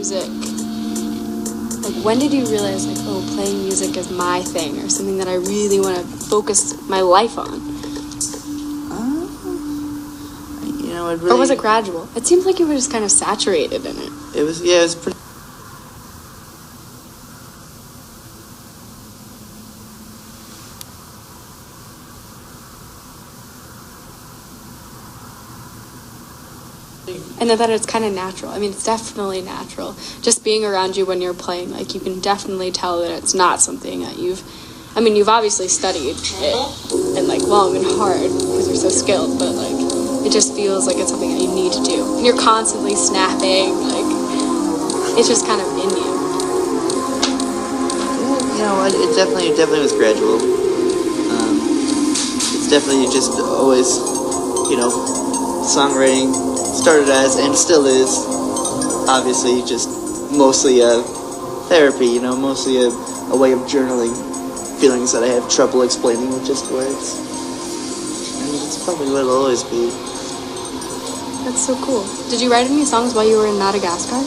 music, like, when did you realize, like, oh, playing music is my thing, or something that I really want to focus my life on? You know, it really... Or was it gradual? It seems like you were just kind of saturated in it. It was, yeah, it was pretty... And that it's kind of natural. I mean, it's definitely natural. Just being around you when you're playing, like, you can definitely tell that it's not something that you've obviously studied it, and, like, long and hard, because you're so skilled, but, like, it just feels like it's something that you need to do. And you're constantly snapping, like, it's just kind of in you. You know what, it definitely was gradual. It's definitely just always, you know, songwriting started as, and still is, obviously, just mostly a therapy, you know, mostly a way of journaling feelings that I have trouble explaining with just words. And it's probably what it'll always be. That's so cool. Did you write any songs while you were in Madagascar?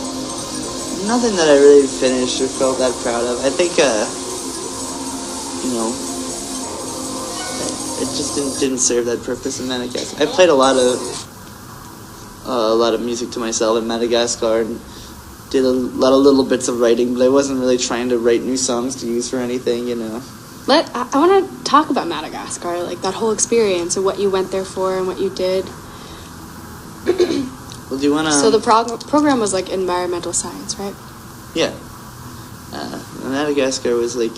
Nothing that I really finished or felt that proud of. I think, you know, it just didn't serve that purpose in Madagascar. I played a lot of music to myself in Madagascar and did a lot of little bits of writing, but I wasn't really trying to write new songs to use for anything, you know. I want to talk about Madagascar, like that whole experience and what you went there for and what you did. Well, do you want to... So the program was like environmental science, right? Yeah. Madagascar was like...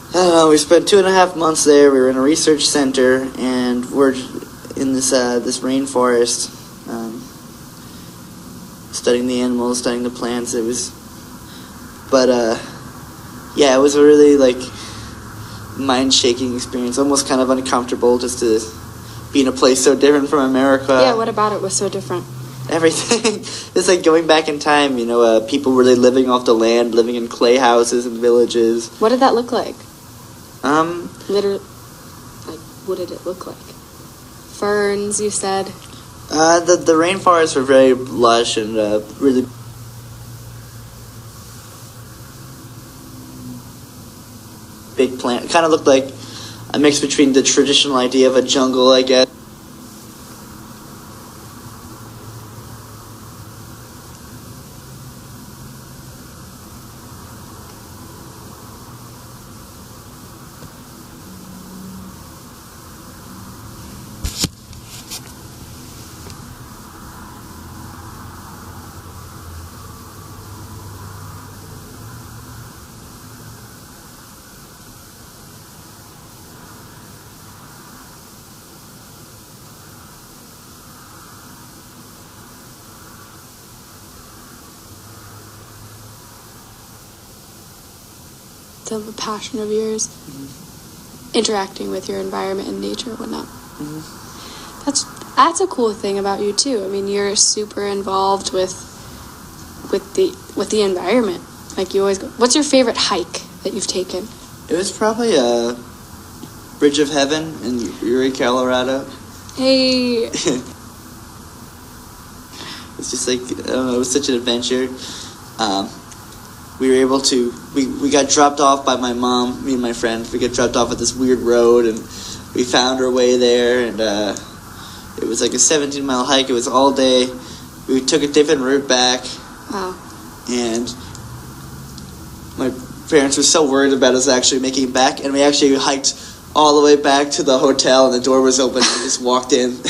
I don't know, we spent 2.5 months there. We were in a research center, and we're in this rainforest, studying the animals, studying the plants. It was... But, yeah, it was a really, like, mind-shaking experience. Almost kind of uncomfortable just to be in a place so different from America. Yeah, what about it was so different? Everything. It's like going back in time, you know, people really living off the land, living in clay houses and villages. What did that look like? Literally, like, what did it look like? Ferns, you said? The rainforests were very lush and really... big plant. It kind of looked like a mix between the traditional idea of a jungle, I guess. A passion of yours, interacting with your environment and nature and whatnot. That's a cool thing about you too. I mean, you're super involved with the environment. Like, you always go. What's your favorite hike that you've taken? It was probably a Bridge of Heaven in Erie, Colorado. Hey. It's just like, I don't know, it was such an adventure. We were able to, we got dropped off by my mom, me and my friend. We got dropped off at this weird road, and we found our way there, and it was like a 17-mile hike. It was all day. We took a different route back. Wow. And my parents were so worried about us actually making it back, and we actually hiked all the way back to the hotel, and the door was open, and we just walked in.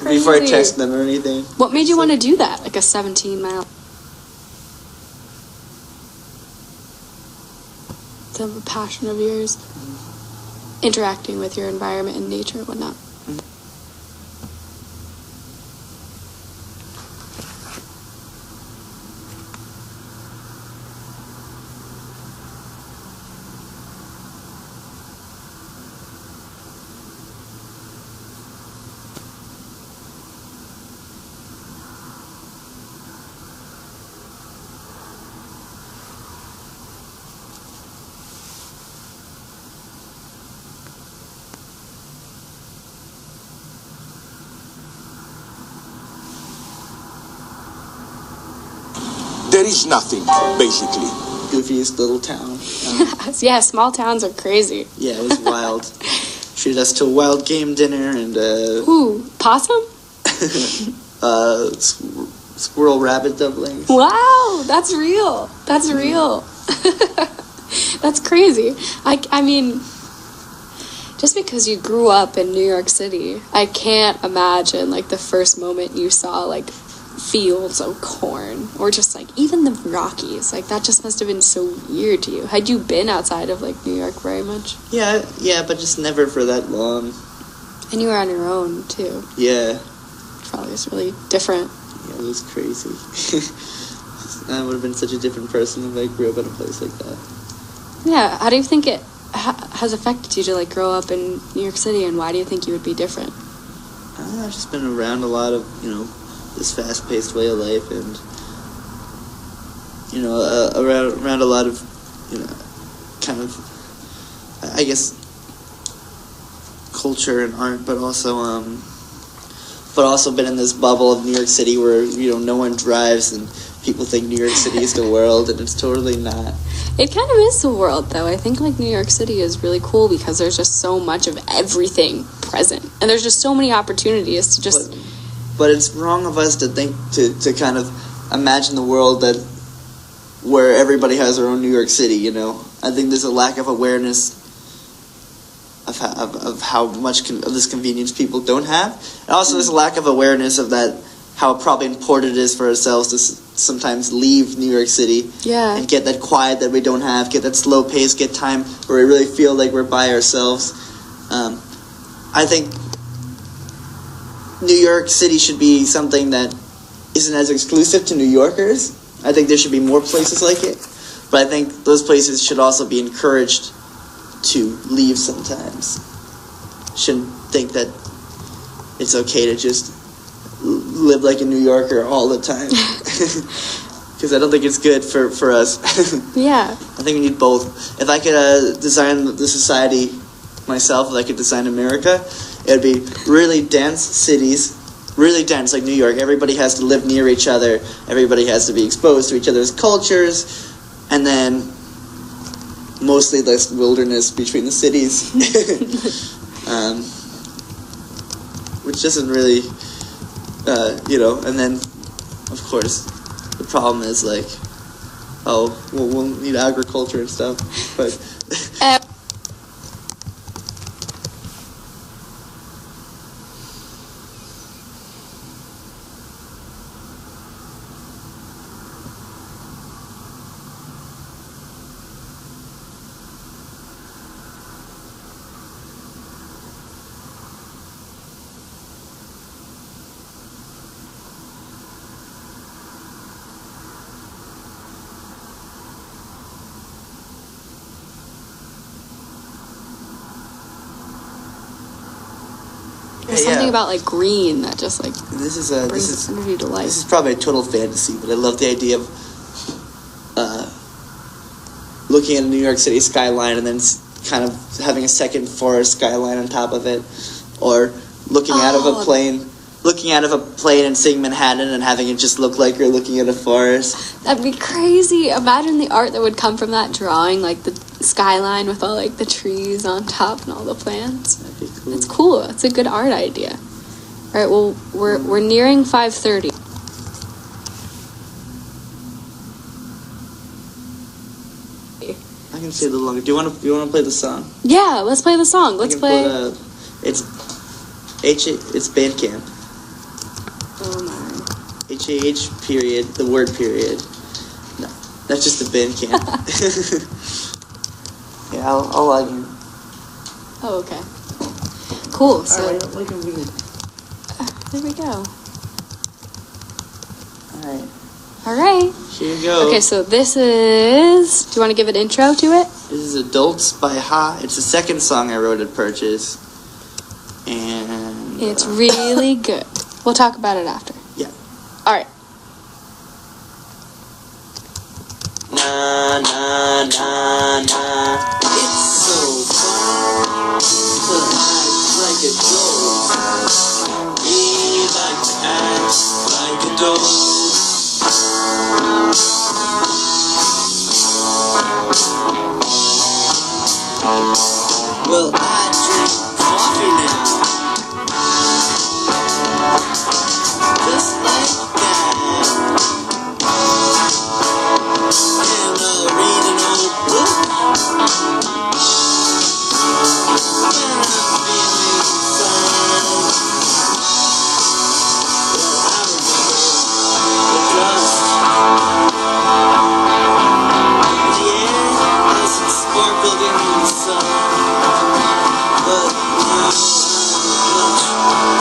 Before I text them or anything. What made you want to do that? Like a 17-mile? It's a passion of yours. Interacting with your environment and nature and whatnot. there is nothing, basically. Goofiest little town. Yeah, small towns are crazy. Yeah, it was wild. Treated us to a wild game dinner and Ooh, possum? Squirrel rabbit dumplings. Wow, that's real. That's real. That's crazy. I mean, just because you grew up in New York City, I can't imagine like the first moment you saw like fields of corn or just like even the Rockies. Like that just must have been so weird to you. Had you been outside of like New York very much? Yeah, but just never for that long. And you were on your own too. Yeah. Probably was really different. Yeah, it was crazy. I would have been such a different person if I grew up in a place like that. Yeah, how do you think it has affected you to like grow up in New York City, and why do you think you would be different? I've just been around a lot of, this fast-paced way of life, and, around a lot of, kind of, I guess, culture and art, but also been in this bubble of New York City where, no one drives and people think New York City is the world, and it's totally not. It kind of is the world, though. I think, like, New York City is really cool because there's just so much of everything present. And there's just so many opportunities to just... But it's wrong of us to think, to kind of imagine the world that where everybody has their own New York City, I think there's a lack of awareness of how much of this convenience people don't have. And also there's a lack of awareness of that, how probably important it is for ourselves to sometimes leave New York City and get that quiet that we don't have, get that slow pace, get time where we really feel like we're by ourselves. I think New York City should be something that isn't as exclusive to New Yorkers. I think there should be more places like it, but I think those places should also be encouraged to leave sometimes. Shouldn't think that it's okay to just live like a New Yorker all the time. Because I don't think it's good for us. Yeah. I think we need both. If I could design the society myself, if I could design America, it would be really dense cities, really dense like New York. Everybody has to live near each other. Everybody has to be exposed to each other's cultures. And then mostly less wilderness between the cities. Which doesn't really... and then, of course, the problem is, like, we'll need agriculture and stuff, but... There's something about like green that just like brings energy to life. This is probably a total fantasy, but I love the idea of looking at a New York City skyline and then kind of having a second forest skyline on top of it, or looking out of a plane and seeing Manhattan and having it just look like you're looking at a forest. That'd be crazy. Imagine the art that would come from that drawing, like the skyline with all like the trees on top and all the plants. That'd be cool. It's cool. It's a good art idea. All right, well, we're nearing 5:30. I can stay a little longer. Do you want to play the song? Yeah, let's play the song. Let's play. It's Bandcamp. Oh my. HAH period, the word period. No, that's just a Bandcamp. Yeah, I'll log in. Oh, okay. Cool. So Alright, like a weird. There we go. Alright. All right. Here you go. Okay, so this is... Do you want to give an intro to it? This is Adults by Ha. It's the second song I wrote at Purchase. And... It's really good. We'll talk about it after. Yeah. All right. Na na na na. It's so fun to act like adults. We like to act like adults. Well, I drink coffee now. Just like that. And I'll read an old book. When I'm feeling fine. Well, I remember the dust. The air as it sparkled in the sun. But now I'm much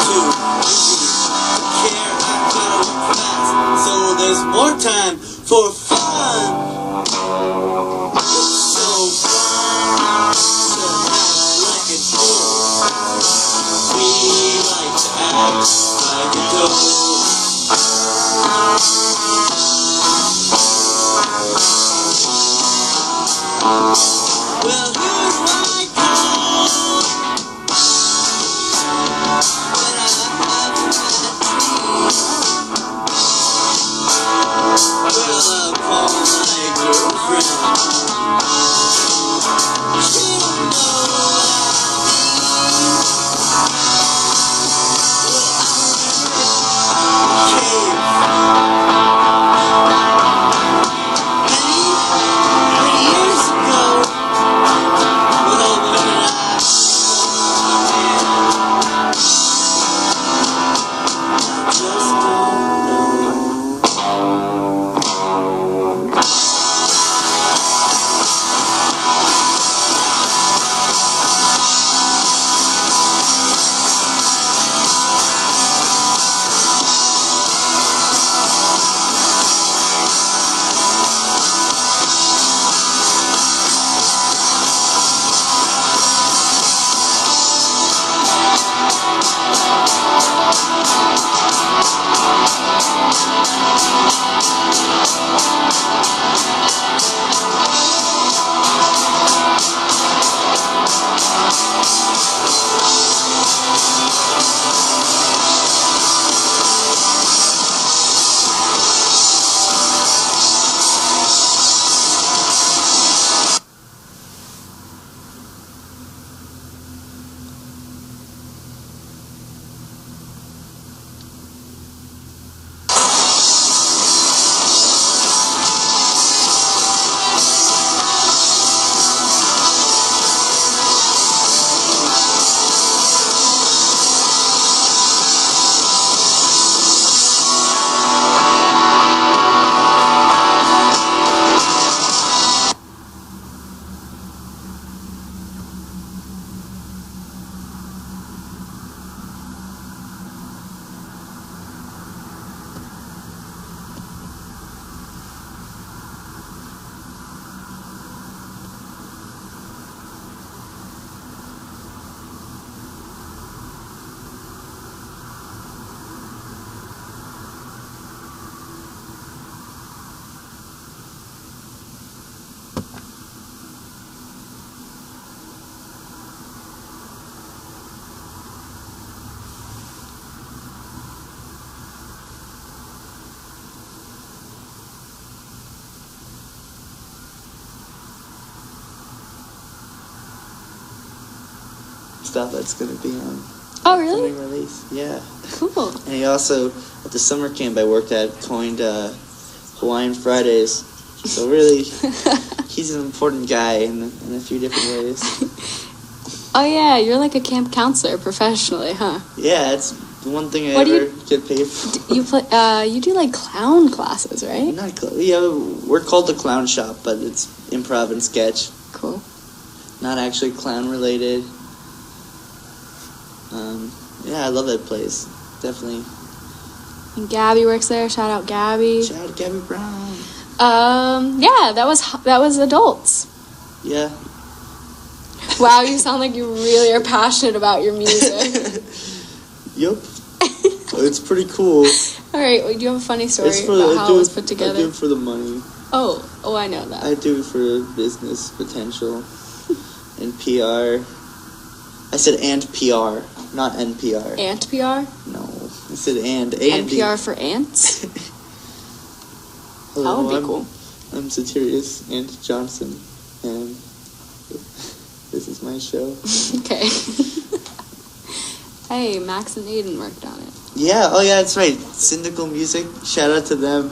too busy to care. I gotta work fast, so there's more time for fun. It's so fun to act like a dope. We like to act like a dope. Well, here's my call. When I have my dreams, well, I'll call my girlfriend. She'll know what I mean. Well, many years ago, when I just don't know. Stuff that's going to be on Oh, really? upcoming release. Yeah. Cool. And he also, at the summer camp I worked at, coined Hawaiian Fridays. So really, he's an important guy in a few different ways. Oh, yeah, you're like a camp counselor professionally, huh? Yeah, it's the one thing I What do ever you- get paid for. You do like clown classes, right? We're called the Clown Shop, but it's improv and sketch. Cool. Not actually clown related. Yeah, I love that place. Definitely. And Gabby works there. Shout out Gabby. Shout out Gabby Brown. Yeah, that was adults. Yeah. Wow, you sound like you really are passionate about your music. Yup. It's pretty cool. All right, well, do you have a funny story It's for about how it was put I together? do it for the money. Oh, I know that. I do it for business potential and PR. I said and PR, not NPR. Ant PR? No, I said and. NPR for ants? Hello, That would be cool. I'm Satirius Ant Johnson, and was my show. Okay. Hey, Max and Aiden worked on it. Yeah, oh yeah, that's right. Syndical Music, shout out to them.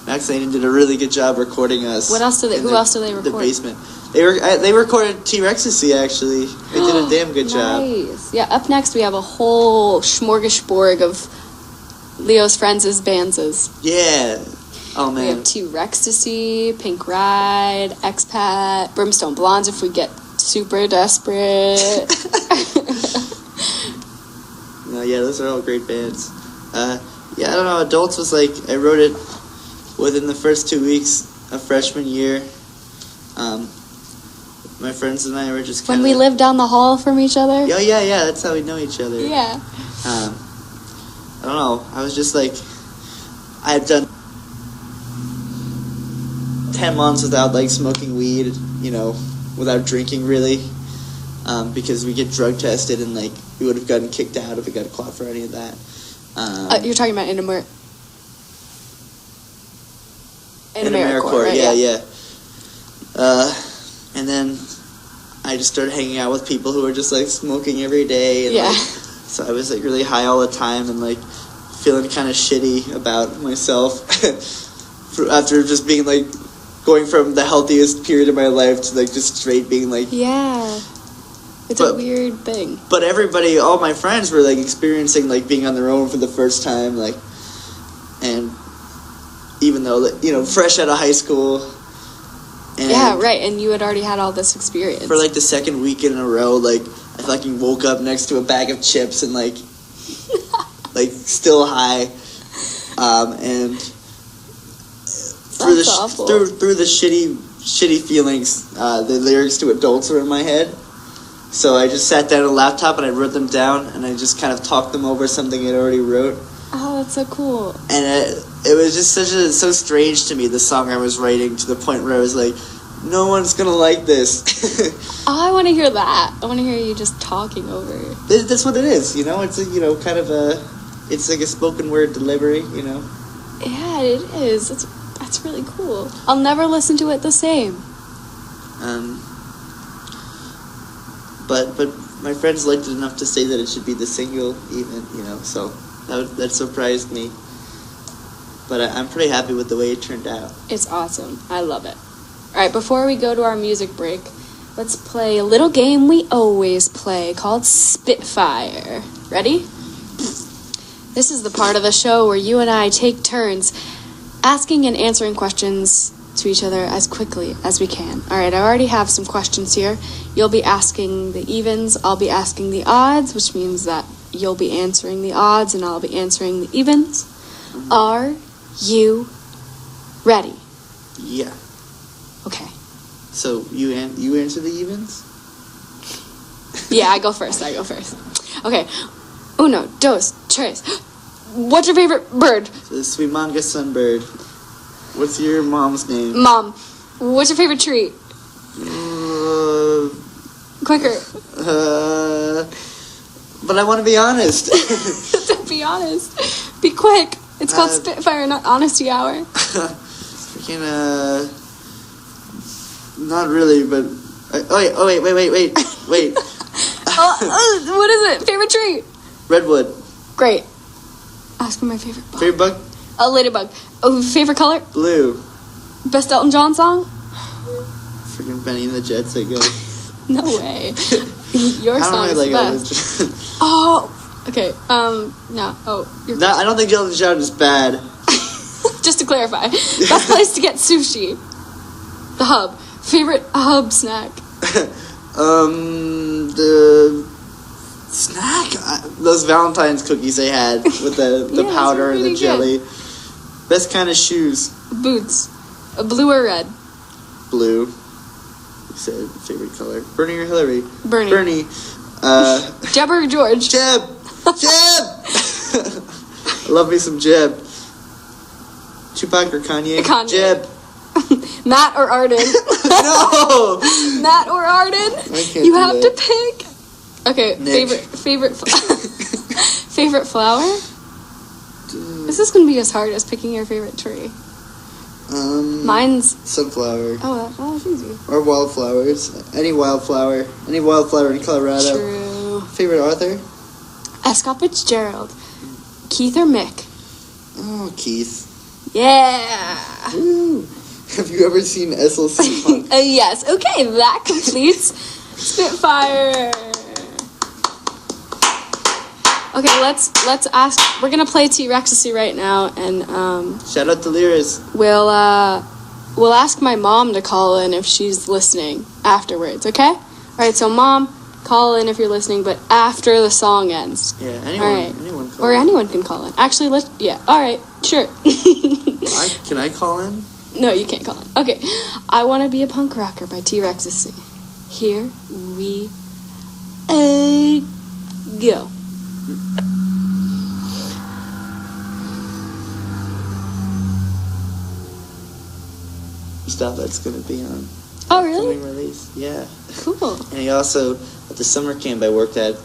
Max and Aiden did a really good job recording us. What else did they? Who else did they record? The basement. They recorded T-Rexy actually. They did a damn good job. Nice. Yeah. Up next, we have a whole smorgasbord of Leo's friends' bands. Yeah. Oh man. We have T-Rexy, Pink Ride, Expat, Brimstone Blondes. If we get super desperate. No, yeah, those are all great bands. Yeah, I don't know. Adults was like I wrote it within the first 2 weeks of freshman year. My friends and I were just when we lived down the hall from each other. Yeah. That's how we know each other. Yeah. I don't know. I was just like, I had done 10 months without like smoking weed, without drinking really, because we get drug tested and like we would have gotten kicked out if we got caught for any of that. You're talking about in AmeriCorps, right? Yeah. And then I just started hanging out with people who were just like smoking every day. And, like, so I was like really high all the time and like feeling kind of shitty about myself after just being like going from the healthiest period of my life to like just straight being like it's a weird thing. But everybody, all my friends were like experiencing like being on their own for the first time, like, and even though fresh out of high school. And yeah, right. And you had already had all this experience for like the second week in a row. Like I fucking woke up next to a bag of chips and like, like still high, and through the shitty feelings, the lyrics to Adults were in my head. So I just sat down at a laptop and I wrote them down and I just kind of talked them over something I'd already wrote. Oh, that's so cool. And it was just so strange to me, the song I was writing, to the point where I was like, no one's gonna like this. Oh, I want to hear that. I want to hear you just talking over. That's what it is, It's a, kind of it's like a spoken word delivery, Yeah, it is. That's really cool. I'll never listen to it the same. But my friends liked it enough to say that it should be the single, even, so that surprised me. But I'm pretty happy with the way it turned out. It's awesome. I love it. All right, before we go to our music break, let's play a little game we always play called Spitfire. Ready? This is the part of the show where you and I take turns asking and answering questions to each other as quickly as we can. All right, I already have some questions here. You'll be asking the evens, I'll be asking the odds, which means that you'll be answering the odds and I'll be answering the evens. Mm-hmm. Are you ready? Yeah. Okay. So you answer the evens? Yeah, I go first. Okay. Uno, dos, tres. What's your favorite bird? The sweet manga sunbird. What's your mom's name? Mom. What's your favorite tree? Quicker. But I want to be honest. Don't be honest. Be quick. It's called Spitfire, not Honesty Hour. Freaking, not really, but... wait. What is it? Favorite tree? Redwood. Great. Ask me my favorite bug. Favorite bug? A ladybug. Oh, favorite color? Blue. Best Elton John song? Freaking Benny and the Jets, I guess. No way. Your song is the best. Oh, okay. No. Oh, no, I don't think Elton John is bad. Just to clarify, best place to get sushi. The Hub. Favorite Hub snack. The snack. Those Valentine's cookies they had with the powder and the jelly. Good. Best kind of shoes. Boots. Blue or red? Blue. You said favorite color. Bernie or Hillary? Bernie. Jeb or George? Jeb! Love me some Jeb. Tupac or Kanye? Kanye. Jeb. Matt or Arden? No! Matt or Arden? You have to pick. Okay, Nick. favorite favorite flower? This is gonna be as hard as picking your favorite tree. Mine's sunflower. oh, that's easy. Or wildflowers. Any wildflower in Colorado. True. Favorite author? Scott Fitzgerald. Keith or Mick? Oh, Keith. Yeah. Woo. Have you ever seen SLC Punk? Yes. Okay, that completes Spitfire. Okay, let's ask. We're gonna play T-Rexacy right now, and Shout out to Lyris. we'll ask my mom to call in if she's listening afterwards. Okay. All right. So, Mom, call in if you're listening, but after the song ends. Yeah. All right. Anyone call Or in. anyone can call in. Actually, all right. Sure. Can I call in? No, you can't call in. Okay. I Want to Be a Punk Rocker by T-Rexacy. Here we go. Stuff that's going to be on Oh, really? upcoming release. Yeah. Cool. And he also, at the summer camp I worked at,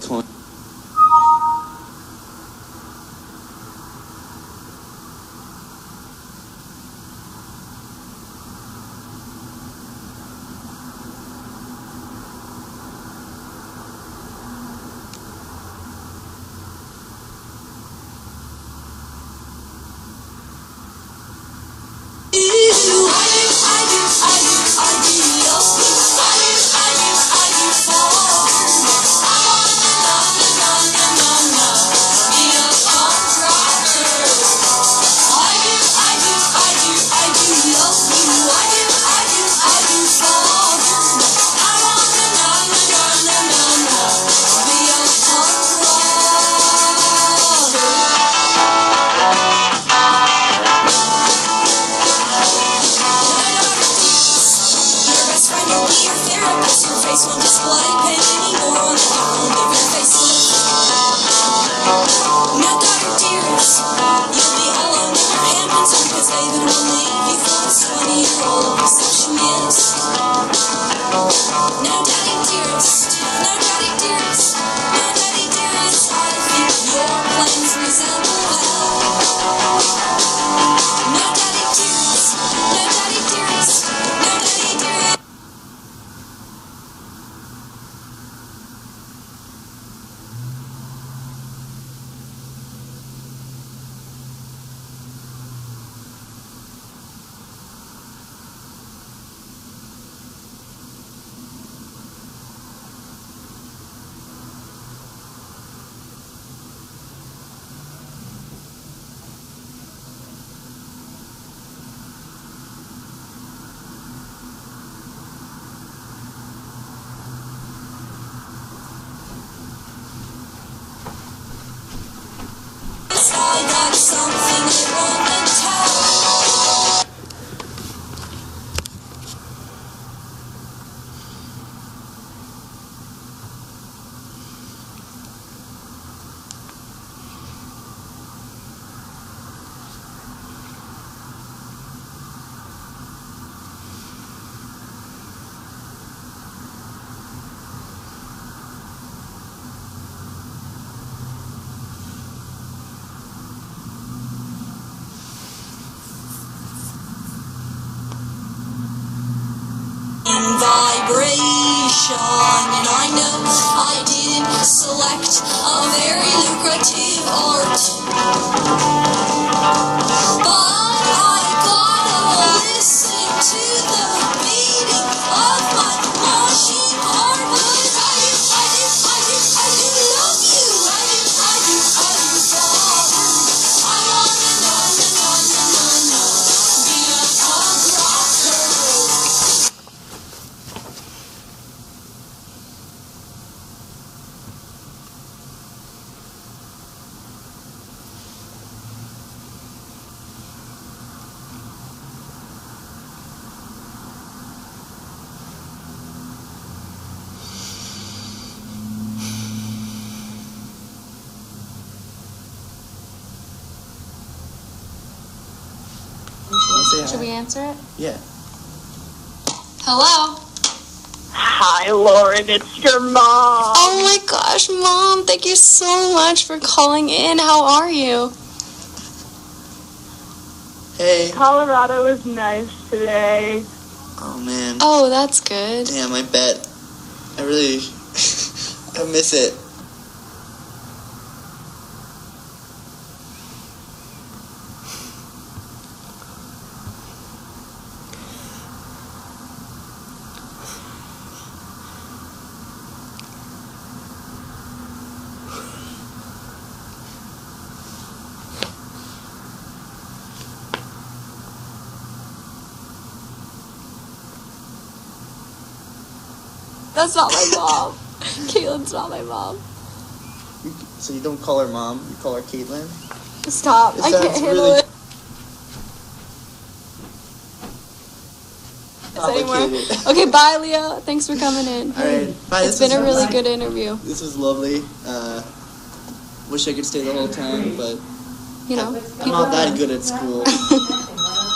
vibration, and I know I didn't select a very lucrative art, but I gotta listen to the beating of my machine heart. But I do love you. I do, Father. I wanna be a punk rocker. Should we answer it? Yeah. Hello. Hi, Lauren. It's your mom. Oh my gosh, Mom! Thank you so much for calling in. How are you? Hey. Colorado is nice today. Oh, man. Oh, that's good. Damn, I bet. I really... I miss it. That's not my mom. Caitlin's not my mom. So you don't call her mom, you call her Caitlin? Stop. It I can't sounds handle really it. complicated. Okay, bye, Leo. Thanks for coming in. Alright, bye. It's been a really good interview. This was lovely. Wish I could stay the whole time, but You know. I'm not that good at school.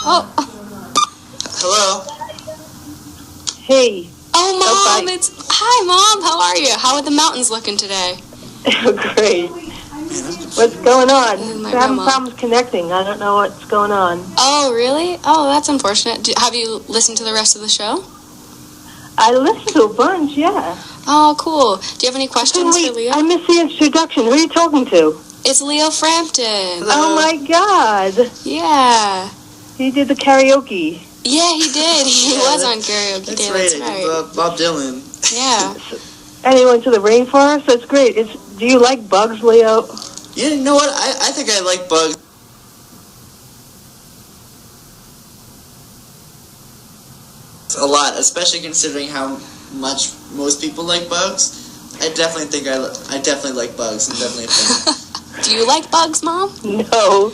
Oh. Hello? Hey. Oh, Mom. bye. Hi, Mom. How are you? How are the mountains looking today? Great. What's going on? This is my We're having grandma. problems connecting. I don't know what's going on. Oh, really? Oh, that's unfortunate. Have you listened to the rest of the show? I listened to a bunch, yeah. Oh, cool. Do you have any questions Wait, for Leo? I missed the introduction. Who are you talking to? It's Leo Frampton. Oh my God. Yeah. He did the karaoke. Yeah, he did. He Yeah, was on Karaoke That's Day. right. That's I did right. Bob Dylan. Yeah. And he went to the rainforest. That's great. Do you like bugs, Leo? You know what? I think I like bugs. A lot, especially considering how much most people like bugs. I definitely like bugs. I'm definitely a fan. Do you like bugs, Mom? No.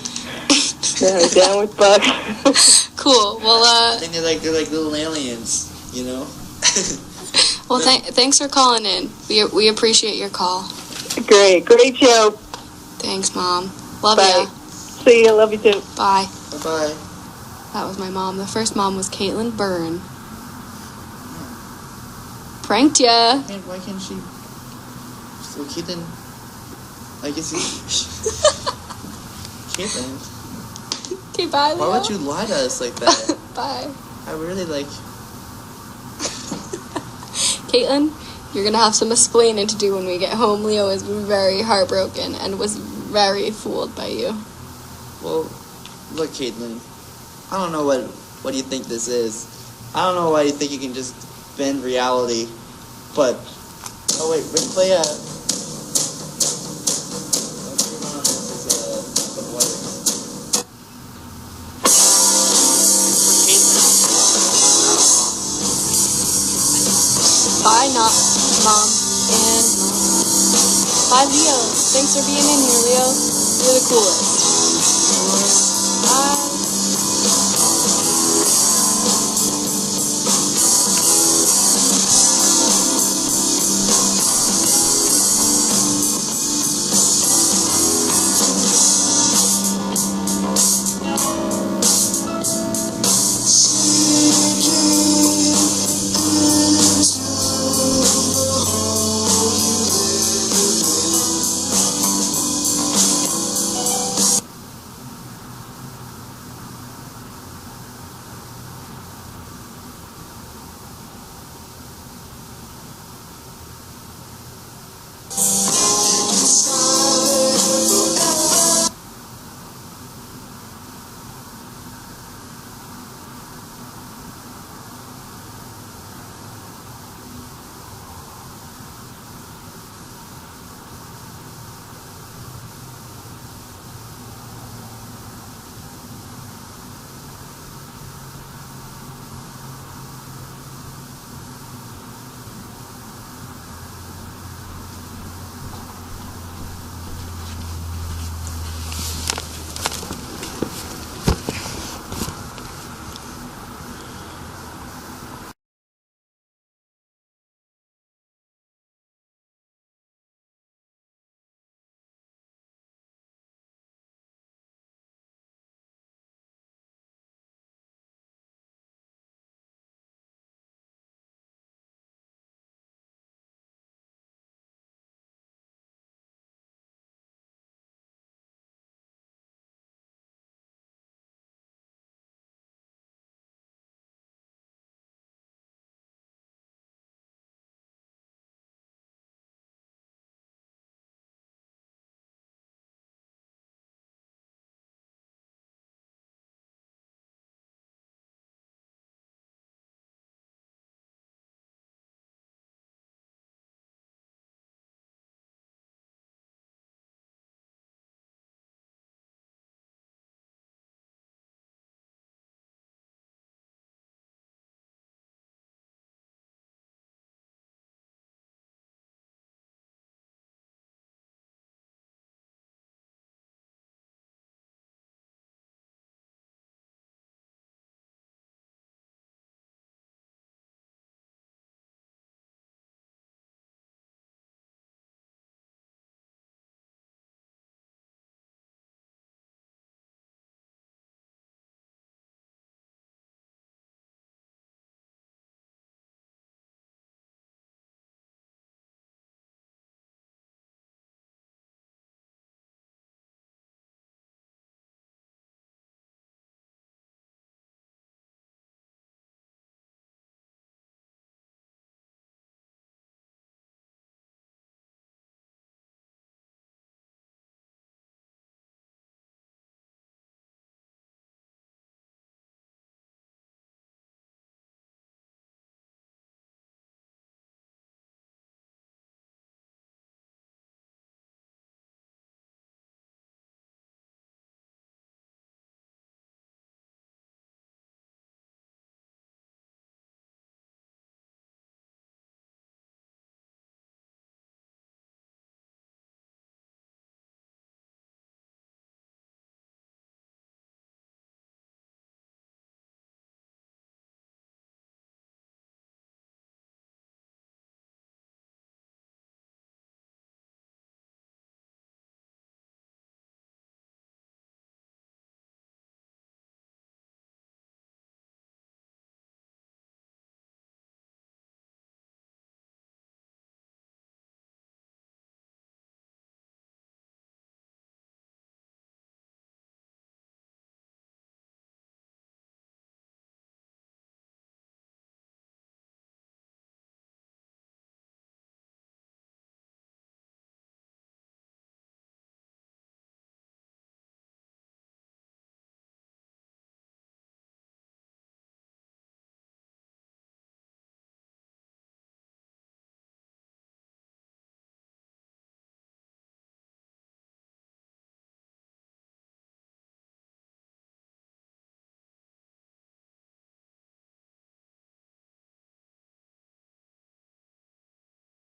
No, down with bugs. Cool. Well, I think they're like little aliens, you know. well, thanks for calling in. We appreciate your call. Great show. Thanks, Mom. Love Bye. ya. See you. Love you too. Bye. Bye bye. That was my mom. The first mom was Caitlin Byrne. Pranked ya. Why can't she? So Caitlin, I guess Caitlin. Okay, bye, Leo. Why would you lie to us like that? Bye. I really like. Caitlin, you're gonna have some explaining to do when we get home. Leo is very heartbroken and was very fooled by you. Well, look, Caitlin. I don't know what you think this is. I don't know why you think you can just bend reality. But oh wait, let's play a. Bye, not Mom and Mom. Bye, Leo. Thanks for being in here, Leo. You're the coolest. Bye.